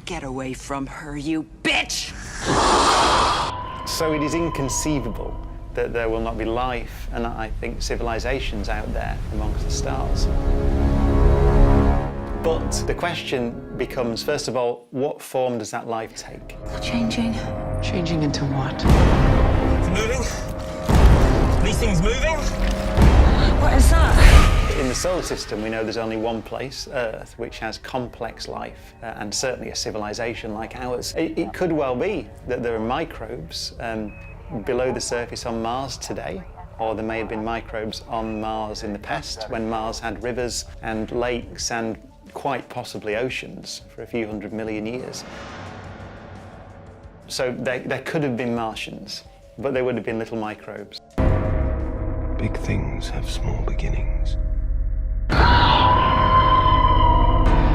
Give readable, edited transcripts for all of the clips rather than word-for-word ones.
Get away from her, you bitch! So it is inconceivable that there will not be life and I think civilizations out there amongst the stars. But the question becomes, first of all, what form does that life take? Changing. Changing into what? It's moving. These things moving. What is that? In the solar system, we know there's only one place, Earth, which has complex life, and certainly a civilization like ours. It could well be that there are microbes below the surface on Mars today, or there may have been microbes on Mars in the past, when Mars had rivers and lakes and quite possibly oceans for a few 100 million years. So there could have been Martians, but they would have been little microbes. Big things have small beginnings.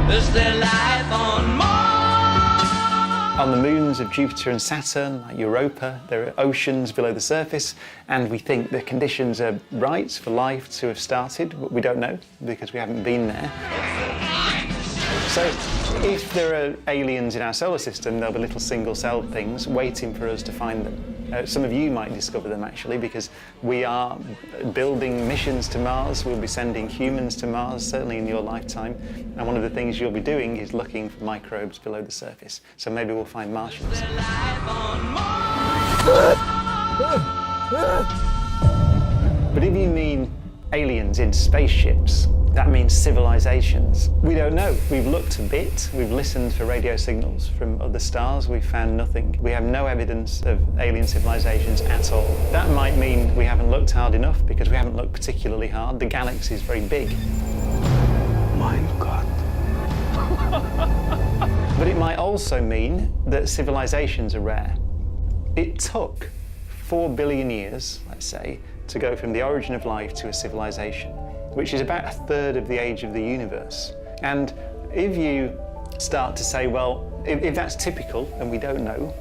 Is there life on Mars? On the moons of Jupiter and Saturn, like Europa, there are oceans below the surface, and we think the conditions are right for life to have started, but we don't know because we haven't been there. So if there are aliens in our solar system, there'll be little single-celled things waiting for us to find them. Some of you might discover them actually, because we are building missions to Mars. We'll be sending humans to Mars, certainly in your lifetime. And one of the things you'll be doing is looking for microbes below the surface. So maybe we'll find Martians. But if you mean aliens in spaceships, that means civilizations. We don't know. We've looked a bit. We've listened for radio signals from other stars. We've found nothing. We have no evidence of alien civilizations at all. That might mean we haven't looked hard enough because we haven't looked particularly hard. The galaxy is very big. Mein Gott. But it might also mean that civilizations are rare. It took 4 billion years, let's say, to go from the origin of life to a civilization, which is about a third of the age of the universe. And if you start to say, well, if that's typical and we don't know,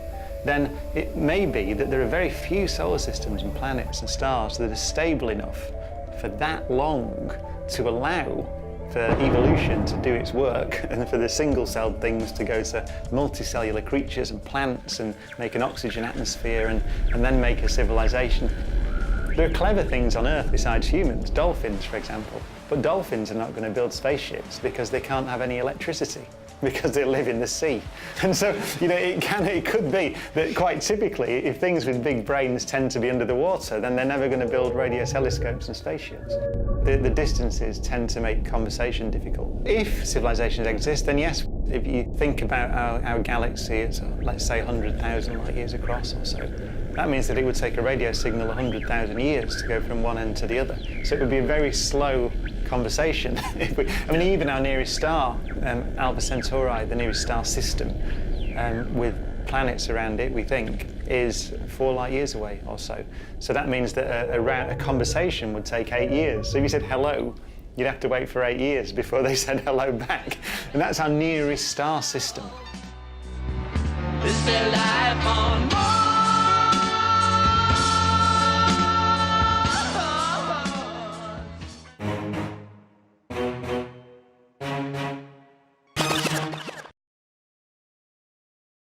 then it may be that there are very few solar systems and planets and stars that are stable enough for that long to allow for evolution to do its work and for the single-celled things to go to multicellular creatures and plants and make an oxygen atmosphere and then make a civilization. There are clever things on Earth besides humans, dolphins, for example. But dolphins are not going to build spaceships because they can't have any electricity, because they live in the sea. And so, you know, it could be that quite typically, if things with big brains tend to be under the water, then they're never going to build radio telescopes and spaceships. The distances tend to make conversation difficult. If civilizations exist, then yes. If you think about our galaxy, it's, let's say, 100,000 light years across or so. That means that it would take a radio signal 100,000 years to go from one end to the other. So it would be a very slow conversation. I mean, even our nearest star, Alpha Centauri, the nearest star system, with planets around it, we think, is 4 light years away or so. So that means that a conversation would take 8 years. So if you said hello, you'd have to wait for 8 years before they said hello back. And that's our nearest star system. Is there life on Mars?